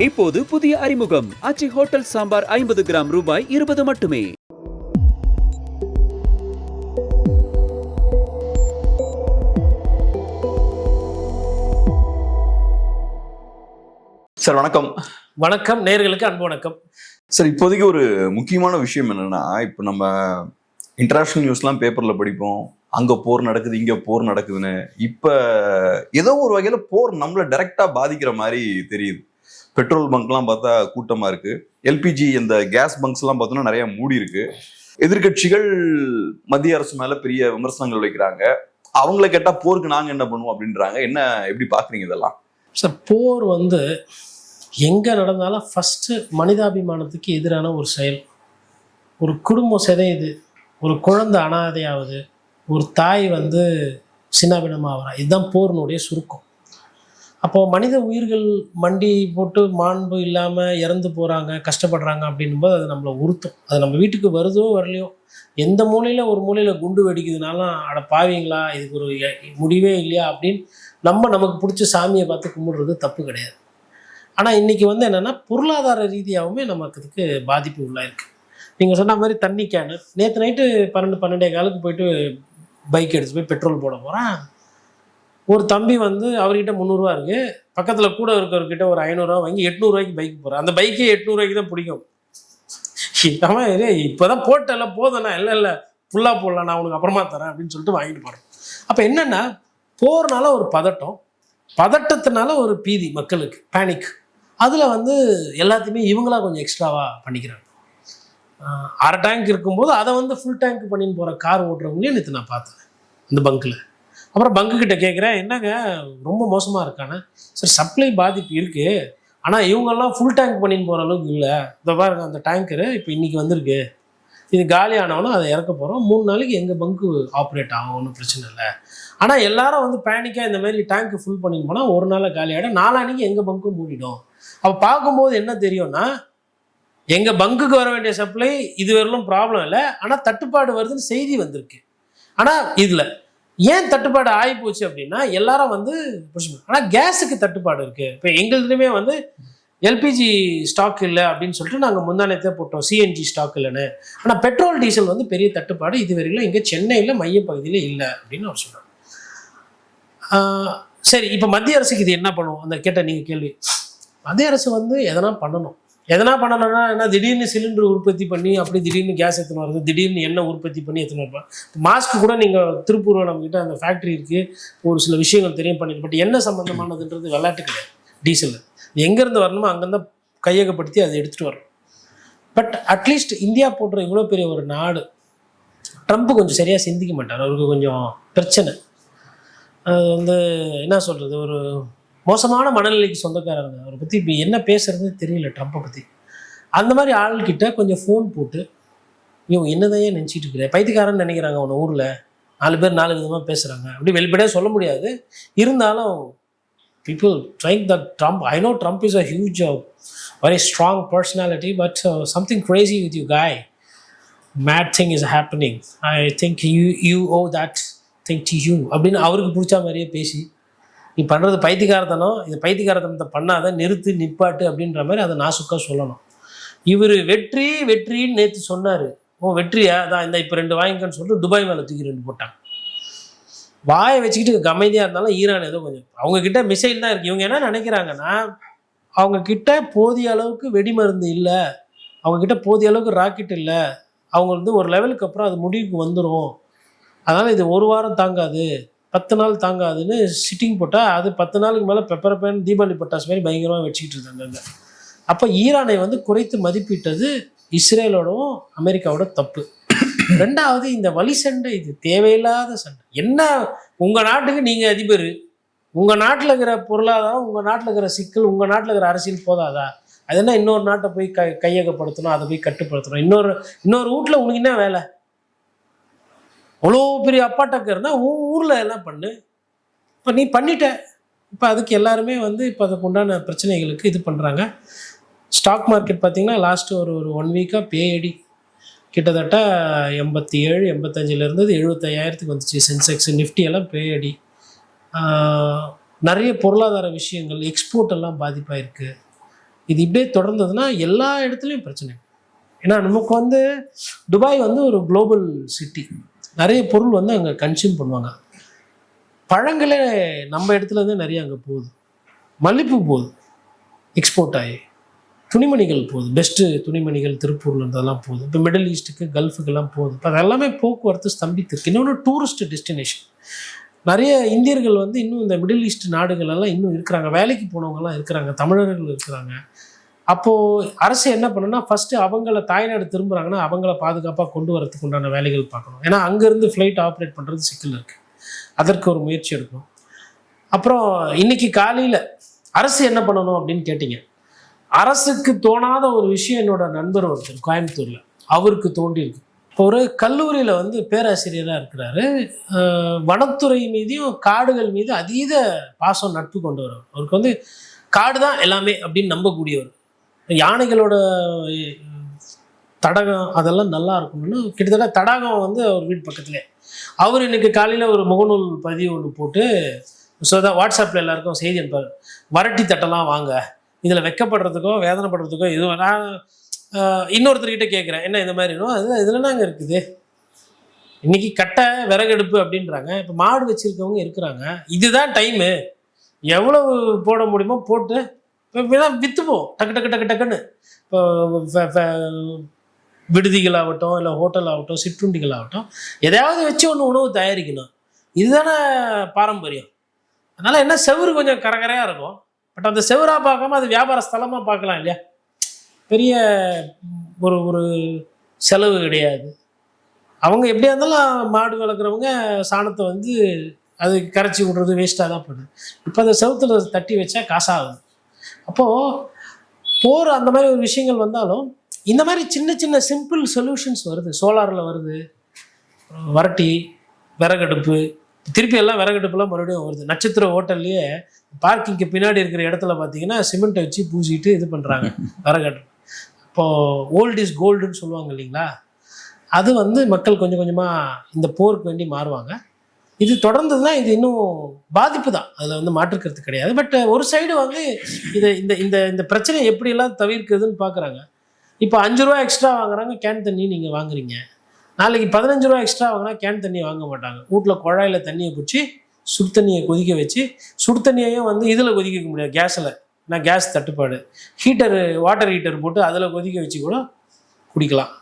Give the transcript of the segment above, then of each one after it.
இப்போது புதிய அறிமுகம் ஆச்சி ஹோட்டல் சாம்பார் 50 கிராம் ரூபாய் 20 மட்டுமே. சார் வணக்கம். வணக்கம், நேயர்களுக்கு அன்பு வணக்கம். சார், இப்போதைக்கு ஒரு முக்கியமான விஷயம் என்னன்னா, இப்போ நம்ம இன்டர்நேஷனல் நியூஸ்லாம் பேப்பர்ல படிப்போம், அங்க போர் நடக்குது, இங்க போர் நடக்குதுன்னு. இப்ப ஏதோ ஒரு வகையில போர் நம்மள டைரக்டா பாதிக்கிற மாதிரி தெரியுது. பெட்ரோல் பங்க்லாம் பார்த்தா கூட்டமா இருக்கு. எல்பிஜி இந்த கேஸ் பங்க்ஸ் எல்லாம் பார்த்தோம்னா நிறைய மூடி இருக்கு. எதிர்கட்சிகள் மத்திய அரசு மேல பெரிய விமர்சனங்கள் வைக்கிறாங்க. அவங்கள கேட்டா போருக்கு நாங்க என்ன பண்ணுவோம் அப்படின்றாங்க. என்ன, எப்படி பாக்குறீங்க இதெல்லாம்? சார், போர் எங்கே நடந்தாலும் ஃபஸ்ட்டு மனிதாபிமானத்துக்கு எதிரான ஒரு செயல். ஒரு குடும்பம் சிதையுது, ஒரு குழந்தை அனாதையாகுது, ஒரு தாய் சின்னாபின்னமாகறா. இதுதான் போரினுடைய சுருக்கம். அப்போது மனித உயிர்கள் மண்டி போட்டு மாண்பு இல்லாமல் இறந்து போகிறாங்க, கஷ்டப்படுறாங்க அப்படின்னும்போது அது நம்மளை உறுத்தும். அது நம்ம வீட்டுக்கு வருதோ வரலையோ, எந்த மூலையில் ஒரு மூலையில் குண்டு வெடிக்குதுனாலும் அட பாவீங்களா, இதுக்கு ஒரு முடிவே இல்லையா அப்படின்னு நமக்கு பிடிச்ச சாமியை பார்த்து கும்பிடுறது தப்பு கிடையாது. ஆனால் இன்றைக்கி என்னென்னா, பொருளாதார ரீதியாகவுமே நமக்கு இதுக்கு பாதிப்பு உள்ளாயிருக்கு. நீங்கள் சொன்ன மாதிரி தண்ணி கேனு நேற்று நைட்டு 12 காலுக்கு போயிட்டு பைக் எடுத்து போய் பெட்ரோல் போட போகிறேன். ஒரு தம்பி அவர்கிட்ட 300 ரூபா இருக்குது, பக்கத்தில் கூட இருக்கிறவர்கிட்ட ஒரு 500 ரூபா வாங்கி 800 ரூபாய்க்கு பைக் போகிறேன். அந்த பைக்கே 800 ரூபாய்க்கு தான் பிடிக்கும். அவன் இப்போ தான் போட்டல போதுண்ணா, இல்லை ஃபுல்லாக போடலாம், நான் உனக்கு அப்புறமா தரேன் அப்படின்னு சொல்லிட்டு வாங்கிட்டு போகிறேன். அப்போ என்னென்னா, போகிறனால ஒரு பதட்டத்தினால ஒரு பீதி, மக்களுக்கு பேனிக். அதில் எல்லாத்தையுமே இவங்களா கொஞ்சம் எக்ஸ்ட்ராவாக பண்ணிக்கிறாங்க. அரை டேங்க் இருக்கும்போது அதை ஃபுல் டேங்க் பண்ணின்னு போகிற கார் ஓட்டுறவங்களையும் நேற்று நான் பார்த்தேன் இந்த பங்க்கில். அப்புறம் பங்குக்கிட்ட கேட்குறேன், என்னங்க ரொம்ப மோசமாக இருக்கானே. சார், சப்ளை பாதிப்பு இருக்குது, ஆனால் இவங்கெல்லாம் ஃபுல் டேங்க் பண்ணின்னு போகிற அளவுக்கு இல்லை. இந்த பாருங்க, அந்த டேங்கரு இப்போ இன்றைக்கி வந்திருக்கு, இது காலி ஆனவனும் அதை இறக்க போகிறோம். 3 நாளைக்கு எங்கள் பங்கு ஆப்ரேட் ஆகும், ஒன்றும் பிரச்சனை இல்லை. ஆனால் எல்லாரும் பேனிக்காக இந்த மாதிரி டேங்க்கு ஃபுல் பண்ணின்னு போனால் ஒரு நாளில் காலி ஆகிடும், 4 நாளைக்கு எங்கள் பங்கும் மூடிடும். அப்போ பார்க்கும்போது என்ன தெரியும்னா, எங்கள் பங்குக்கு வர வேண்டிய சப்ளை இது வரலும் ப்ராப்ளம் இல்லை, ஆனால் தட்டுப்பாடு வருதுன்னு செய்தி வந்திருக்கு. ஆனால் இதில் ஏன் தட்டுப்பாடு ஆகி போச்சு அப்படின்னா, எல்லாரும் ஆனால் கேஸுக்கு தட்டுப்பாடு இருக்குது. இப்போ எங்களுதுலையுமே எல்பிஜி ஸ்டாக் இல்லை அப்படின்னு சொல்லிட்டு நாங்கள் முந்தானத்தை போட்டோம், சிஎன்ஜி ஸ்டாக் இல்லைன்னு. ஆனால் பெட்ரோல் டீசல் பெரிய தட்டுப்பாடு இது வரைக்கும் இங்கே சென்னையில் மையப்பகுதியில் இல்லை அப்படின்னு அவர் சொல்கிறார். சரி, இப்போ மத்திய அரசுக்கு இது என்ன பண்ணுவோம் அந்த கேட்ட நீங்கள் கேள்வி. மத்திய அரசு எதனா பண்ணணும்னா என்ன, திடீர்னு சிலிண்டர் உற்பத்தி பண்ணி அப்படி திடீர்னு கேஸ் எடுத்துன்னு வருது, திடீர்னு எண்ணெய் உற்பத்தி பண்ணி எடுத்துன்னு வருவாங்க. மாஸ்க் கூட நீங்கள் திருப்பூர் நம்மக்கிட்ட அந்த ஃபேக்ட்ரி இருக்குது, ஒரு சில விஷயங்கள் தெரியும் பண்ணிட்டு, பட் என்ன சம்மந்தமானதுன்றது விளையாட்டு கிடையாது. டீசல் எங்கேருந்து வரணுமோ அங்கேருந்து கையகப்படுத்தி அதை எடுத்துகிட்டு வரணும். பட் அட்லீஸ்ட் இந்தியா போன்ற இவ்வளோ பெரிய ஒரு நாடு, ட்ரம்ப்பு கொஞ்சம் சரியாக சிந்திக்க மாட்டார். அவருக்கு கொஞ்சம் பிரச்சனை. அது என்ன சொல்கிறது, ஒரு மோசமான மனநிலைக்கு சொந்தக்காரங்க. அவரை பற்றி இப்போ என்ன பேசுறது தெரியல, ட்ரம்ப்பை பற்றி. அந்த மாதிரி ஆள்கிட்ட கொஞ்சம் ஃபோன் போட்டு, இவங்க என்னதான் நினச்சிட்டு இருக்கிற, பைத்தியக்காரன்னு நினைக்கிறாங்க அவனை ஊரில், 4 பேர் 4 விதமாக பேசுகிறாங்க, அப்படி வெளிப்படையாக சொல்ல முடியாது. இருந்தாலும் people trying that Trump, I know Trump is a huge very strong personality, but something crazy with you guy, mad thing is happening, I think you owe that thing to you அப்படின்னு அவருக்கு பிடிச்ச மாதிரியே பேசி, நீ பண்ணுறது பைத்தியக்காரத்தனம், இது பைத்தியக்காரத்தனத்தை பண்ணாத, நிறுத்து, நிப்பாட்டு அப்படின்ற மாதிரி அதை நாசுக்காக சொல்லணும். இவர் வெற்றின்னு நேற்று சொன்னார். வெற்றியா தான் இந்த இப்போ 2 வாங்கிக்கன்னு சொல்லிட்டு துபாய் மேலே தூக்கி 2 போட்டாங்க. வாயை வச்சுக்கிட்டு அமைதியாக இருந்தாலும் ஈரான் ஏதோ கொஞ்சம் அவங்கக்கிட்ட மிசைல் தான் இருக்குது. இவங்க என்ன நினைக்கிறாங்கன்னா, அவங்கக்கிட்ட போதிய அளவுக்கு வெடிமருந்து இல்லை, அவங்கக்கிட்ட போதிய அளவுக்கு ராக்கெட் இல்லை, அவங்க ஒரு லெவலுக்கு அப்புறம் அது முடிவுக்கு வந்துடும், அதனால் இது 1 வாரம் தாங்காது, 10 நாள் தாங்காதுன்னு சிட்டிங் போட்டால் அது 10 நாளுக்கு மேலே பெப்பரப்பேன் தீபாவளி பட்டாசு மாதிரி பயங்கரமாக வச்சுக்கிட்டு இருக்காங்க. அப்போ ஈரானை குறைத்து மதிப்பிட்டது இஸ்ரேலோடவும் அமெரிக்காவோட தப்பு. 2வது, இந்த வழி சண்டை, இது தேவையில்லாத சண்டை. என்ன, உங்கள் நாட்டுக்கு நீங்கள் அதிபர், உங்கள் நாட்டில் இருக்கிற பொருளாதாரம், உங்கள் நாட்டில் இருக்கிற சிக்கல், உங்கள் நாட்டில் இருக்கிற அரசியல் போதாதா? அது என்ன இன்னொரு நாட்டை போய் கையகப்படுத்தணும், அதை போய் கட்டுப்படுத்தணும், இன்னொரு வீட்டில் உனக்கு என்ன வேலை? அவ்வளோ பெரிய அப்பாட்டக்கர்னா ஊரில் எல்லாம் பண்ணு. இப்போ நீ பண்ணிட்ட, இப்போ அதுக்கு எல்லாருமே இப்போ அதுக்கு உண்டான பிரச்சனைகளுக்கு இது பண்ணுறாங்க. ஸ்டாக் மார்க்கெட் பார்த்திங்கன்னா லாஸ்ட்டு ஒரு 1 வீக்காக பேயடி, கிட்டத்தட்ட 87 85 இருந்தது 75,000 வந்துச்சு. சென்செக்ஸ், நிஃப்டி எல்லாம் பேயடி. நிறைய பொருளாதார விஷயங்கள், எக்ஸ்போர்ட் எல்லாம் பாதிப்பாயிருக்கு. இது இப்படியே தொடர்ந்ததுன்னா எல்லா இடத்துலையும் பிரச்சனை. ஏன்னா நமக்கு வந்து துபாய் வந்து ஒரு குளோபல் சிட்டி, நிறைய பொருள் வந்து அங்கே கன்சியூம் பண்ணுவாங்க. பழங்களே நம்ம இடத்துல இருந்து நிறைய அங்கே போகுது, மல்லிப்பூ போகுது எக்ஸ்போர்ட் ஆகி, துணிமணிகள் போகுது, பெஸ்ட்டு துணிமணிகள் திருப்பூர்ல இருந்ததெல்லாம் போகுது, இப்போ மிடில் ஈஸ்ட்டுக்கு கல்ஃபுக்கெல்லாம் போகுது. இப்போ அதெல்லாமே போக்குவரத்து ஸ்தம்பித்திருக்கு. இன்னொன்று டூரிஸ்ட் டெஸ்டினேஷன், நிறைய இந்தியர்கள் வந்து இன்னும் இந்த மிடில் ஈஸ்ட் நாடுகளெல்லாம் இன்னும் இருக்கிறாங்க, வேலைக்கு போனவங்கலாம் இருக்கிறாங்க, தமிழர்கள் இருக்கிறாங்க. அப்போது அரசு என்ன பண்ணுன்னா, ஃபஸ்ட்டு அவங்கள தாய்நாடு திரும்புகிறாங்கன்னா அவங்கள பாதுகாப்பாக கொண்டு வரதுக்கு உண்டான வேலைகள் பார்க்கணும். ஏன்னா அங்கேருந்து ஃப்ளைட் ஆப்ரேட் பண்ணுறது சிக்கல் இருக்குது, அதற்கு ஒரு முயற்சி எடுக்கணும். அப்புறம் இன்னைக்கு காலையில் அரசு என்ன பண்ணணும் அப்படின்னு கேட்டிங்க. அரசுக்கு தோணாத ஒரு விஷயம் என்னோட நண்பர் ஒருத்தர் கோயம்புத்தூரில் அவருக்கு தோண்டியிருக்கு. இப்போ ஒரு கல்லூரியில் வந்து பேராசிரியராக இருக்கிறாரு. வனத்துறை மீதையும் காடுகள் மீது அதீத பாசம் நட்பு கொண்டு வரவர். அவருக்கு வந்து காடு தான் எல்லாமே அப்படின்னு நம்பக்கூடியவர். யானைகளோட தடகம் அதெல்லாம் நல்லா இருக்கணும்னு கிட்டத்தட்ட தடாகம் வந்து அவர் வீட்டு பக்கத்துலேயே. அவர் இன்னைக்கு காலையில் ஒரு முகநூல் பதிவு ஒன்று போட்டு வாட்ஸ்அப்பில் எல்லாருக்கும் செய்தி அனுப்பார். வரட்டி தட்டெல்லாம் வாங்க, இதில் வெக்கப்படுறதுக்கோ வேதனைப்படுறதுக்கோ எதுவும். நான் இன்னொருத்தர்கிட்ட கேட்குறேன், என்ன இந்த மாதிரி அது இதில் அங்கே இருக்குது. இன்னைக்கு கட்டை விறகெடுப்பு அப்படின்றாங்க. இப்போ மாடு வச்சுருக்கவங்க இருக்கிறாங்க, இதுதான் டைமு, எவ்வளவு போட முடியுமோ போட்டு விற்றுப்போம் டக்கு டக்கு டக்கு டக்குன்னு. இப்போ விடுதிகளாகட்டும் இல்லை ஹோட்டல் ஆகட்டும் சிற்றுண்டிகள் ஆகட்டும் எதையாவது வச்சு ஒன்று உணவு தயாரிக்கணும். இதுதானே பாரம்பரியம். அதனால் என்ன, செவுறு கொஞ்சம் கரகரையாக இருக்கும், பட் அந்த செவராக பார்க்காம அது வியாபார ஸ்தலமாக பார்க்கலாம் இல்லையா. பெரிய ஒரு ஒரு செலவு கிடையாது. அவங்க எப்படியா இருந்தாலும் மாடு வளர்க்குறவங்க சாணத்தை வந்து அது கரைச்சி விடுறது வேஸ்ட்டாக தான் போடுது. இப்போ அந்த செவுத்தில் தட்டி வச்சா காசாகுது. அப்போது போகிற அந்த மாதிரி ஒரு விஷயங்கள் வந்தாலும் இந்த மாதிரி சின்ன சின்ன சிம்பிள் சொல்யூஷன்ஸ் வருது. சோலாரில் வருது, வரட்டி, விறகடுப்பு, திருப்பி எல்லாம் விறகடுப்புலாம் மறுபடியும் வருது. நட்சத்திர ஹோட்டல்லையே பார்க்கிங்க்கு பின்னாடி இருக்கிற இடத்துல பார்த்தீங்கன்னா சிமெண்ட்டை வச்சு பூசிட்டு இது பண்ணுறாங்க விறகடுப்பு. இப்போது ஓல்டு இஸ் கோல்டுன்னு சொல்லுவாங்க இல்லைங்களா, அது வந்து மக்கள் கொஞ்சம் கொஞ்சமாக இந்த போருக்கு வேண்டி மாறுவாங்க. இது தொடர்ந்ததுன்னா இது இன்னும் பாதிப்பு தான், அதில் வந்து மாற்றுக்கிறது கிடையாது. பட் ஒரு சைடு வந்து இதை இந்த இந்த இந்த பிரச்சனையை எப்படியெல்லாம் தவிர்க்கிறதுன்னு பார்க்குறாங்க. இப்போ 5 ரூபா எக்ஸ்ட்ரா வாங்குறாங்க, கேன் தண்ணி நீங்கள் வாங்குறீங்க. நாளைக்கு 15 ரூபா எக்ஸ்ட்ரா வாங்கினா கேன் தண்ணி வாங்க மாட்டாங்க. வீட்டில் குழாயில் தண்ணியை பிடிச்சி சுடு தண்ணியை கொதிக்க வச்சு, சுடு தண்ணியையும் வந்து இதில் கொதிக்க முடியாது கேஸில், ஏன்னா கேஸ் தட்டுப்பாடு. ஹீட்டரு, வாட்டர் ஹீட்டர் போட்டு அதில் கொதிக்க வச்சு கூட குடிக்கலாம்.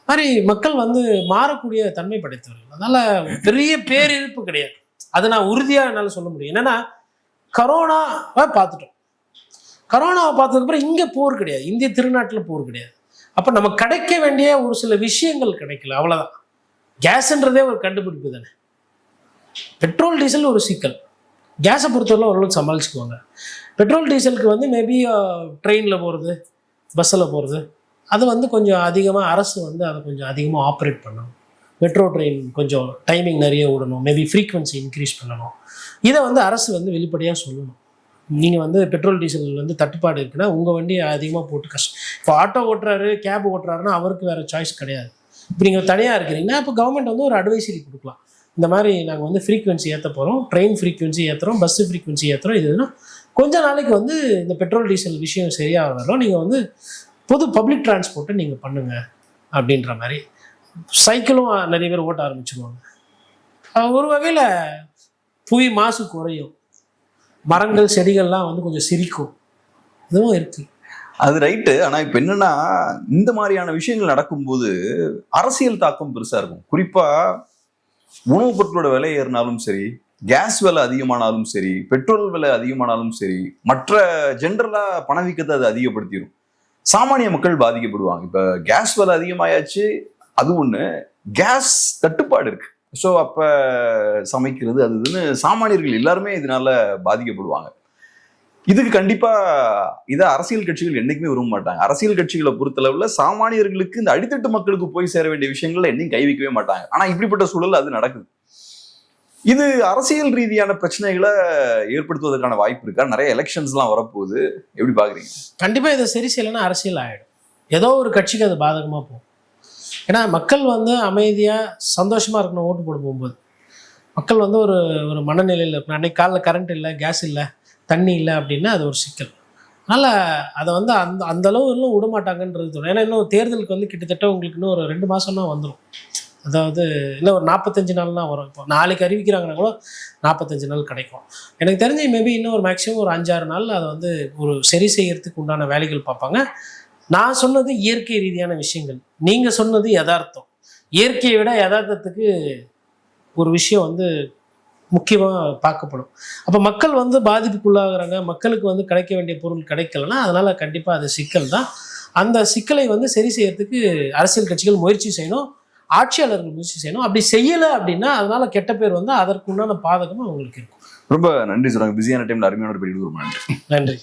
மாதிரி மக்கள் வந்து மாறக்கூடிய தன்மை படைத்தவர்கள். அதனால் பெரிய பேரிழப்பு கிடையாது, அதை நான் உறுதியாக என்னால் சொல்ல முடியும். என்னென்னா கரோனாவை பார்த்துட்டோம், கரோனாவை பார்த்ததுக்கப்புறம் இங்கே போர் கிடையாது, இந்திய திருநாட்டில் போர் கிடையாது. அப்போ நம்ம கிடைக்க வேண்டிய ஒரு சில விஷயங்கள் கிடைக்கல, அவ்வளோதான். கேஸுன்றதே ஒரு கண்டுபிடிப்பு தானே. பெட்ரோல் டீசல் ஒரு சிக்கல், கேஸை பொறுத்தவரை ஓரளவுக்கு சமாளிச்சுக்குவாங்க. பெட்ரோல் டீசலுக்கு வந்து மேபி ட்ரெயினில் போகிறது, பஸ்ஸில் போகிறது, அது வந்து கொஞ்சம் அதிகமாக அரசு வந்து அதை கொஞ்சம் அதிகமாக ஆப்ரேட் பண்ணணும். மெட்ரோ ட்ரெயின் கொஞ்சம் டைமிங் நிறைய விடணும், மேபி ஃப்ரீக்வன்சி இன்க்ரீஸ் பண்ணணும். இதை வந்து அரசு வந்து வெளிப்படையாக சொல்லணும். நீங்கள் வந்து பெட்ரோல் டீசல் வந்து தட்டுப்பாடு இருக்குன்னா உங்கள் வண்டியை அதிகமாக போட்டு கஷ்டம். இப்போ ஆட்டோ ஓட்டுறாரு, கேப் ஓட்டுறாருன்னா அவருக்கு வேறு சாய்ஸ் கிடையாது. இப்போ நீங்கள் தனியாக இருக்கிறீங்கன்னா இப்போ கவர்மெண்ட் வந்து ஒரு அட்வைசரி கொடுக்கலாம். இந்த மாதிரி நாங்கள் வந்து ஃப்ரீக்வன்சி ஏற்ற போகிறோம், ட்ரெயின் ஃப்ரீக்வன்சி ஏற்றுறோம், பஸ்ஸு ஃப்ரீக்வன்சி ஏற்றுறோம். இதுனா கொஞ்ச நாளைக்கு வந்து இந்த பெட்ரோல் டீசல் விஷயம் சரியாக வரும், நீங்கள் வந்து பொது பப்ளிக் டிரான்ஸ்போர்ட்டை நீங்கள் பண்ணுங்கள் அப்படின்ற மாதிரி. சைக்கிளும் நிறைய பேர் ஓட்ட ஆரம்பிச்சிருவாங்க. ஒரு வகையில் புவி மாசு குறையும், மரங்கள் செடிகள்லாம் வந்து கொஞ்சம் சிரிக்கும், இதுவும் இருக்குது. அது ரைட்டு. ஆனால் இப்போ என்னன்னா, இந்த மாதிரியான விஷயங்கள் நடக்கும்போது அரசியல் தாக்கம் பெருசாக இருக்கும். குறிப்பாக உணவுப் பொருட்களோட விலை ஏறினாலும் சரி, கேஸ் விலை அதிகமானாலும் சரி, பெட்ரோல் விலை அதிகமானாலும் சரி, மற்ற ஜென்ரலாக பணவீக்கத்தை அது அதிகப்படுத்திடும். சாமானிய மக்கள் பாதிக்கப்படுவாங்க. இப்போ கேஸ் விலை அதிகமாயாச்சு, அது ஒன்று, கேஸ் தட்டுப்பாடு இருக்கு. ஸோ அப்போ சமைக்கிறது அது இதுன்னு சாமானியர்கள் எல்லாருமே இதனால பாதிக்கப்படுவாங்க. இதுக்கு கண்டிப்பாக இதை அரசியல் கட்சிகள் என்றைக்குமே விரும்ப மாட்டாங்க. அரசியல் கட்சிகளை பொறுத்தளவில் சாமானியர்களுக்கு, இந்த அடித்தட்டு மக்களுக்கு போய் சேர வேண்டிய விஷயங்கள்ல என்னையும் கை வைக்கவே மாட்டாங்க. ஆனால் இப்படிப்பட்ட சூழல் அது நடக்குது. இது அரசியல் ரீதியான பிரச்சனைகளை ஏற்படுத்துவதற்கான வாய்ப்பு இருக்கா? நிறைய எலெக்ஷன்ஸ்லாம் வரப்போகுது, எப்படி பார்க்குறீங்க? கண்டிப்பாக இதை சரி செய்யலைன்னா அரசியல் ஆகிடும். ஏதோ ஒரு கட்சிக்கு அது பாதகமாக போகும். ஏன்னா மக்கள் வந்து அமைதியாக சந்தோஷமாக இருக்கணும் ஓட்டு போட போகும்போது. மக்கள் வந்து ஒரு ஒரு மனநிலையில் இருக்கணும். அன்றைக்கி காலைல கரண்ட் இல்லை, கேஸ் இல்லை, தண்ணி இல்லை அப்படின்னா அது ஒரு சிக்கல். அதனால் அதை வந்து அந்த அளவு இன்னும் விட மாட்டாங்கன்றது தோணும். ஏன்னா இன்னும் தேர்தலுக்கு வந்து கிட்டத்தட்ட உங்களுக்கு இன்னும் ஒரு 2 மாதம்னா வந்துடும். அதாவது இன்னும் ஒரு 45 நாள்னா வரும். இப்போ நாளைக்கு அறிவிக்கிறாங்கன்னா கூட 45 நாள் கிடைக்கும். எனக்கு தெரிஞ்சு மேபி இன்னும் ஒரு மேக்ஸிமம் ஒரு 5-6 நாளில் அதை வந்து ஒரு சரி செய்யறதுக்கு உண்டான வேலைகள் பார்ப்பாங்க. நான் சொன்னது இயற்கை ரீதியான விஷயங்கள், நீங்கள் சொன்னது யதார்த்தம். இயற்கையை விட யதார்த்தத்துக்கு ஒரு விஷயம் வந்து முக்கியமாக பார்க்கப்படும். அப்போ மக்கள் வந்து பாதிப்புக்குள்ளாகிறாங்க, மக்களுக்கு வந்து கிடைக்க வேண்டிய பொருள் கிடைக்கலன்னா அதனால் கண்டிப்பாக அது சிக்கல் தான். அந்த சிக்கலை வந்து சரி செய்யறதுக்கு அரசியல் கட்சிகள் முயற்சி செய்யணும், ஆட்சியாளர்கள் முயற்சி செய்யணும். அப்படி செய்யலை அப்படின்னா அதனால கெட்ட பேர் வந்து அதற்கு உண்டான பாதகமாக அவங்களுக்கு இருக்கும். ரொம்ப நன்றி சொல்றாங்க. பிஸியான டைம்ல அருமையான ஒரு பெரிய நன்றி. நன்றி.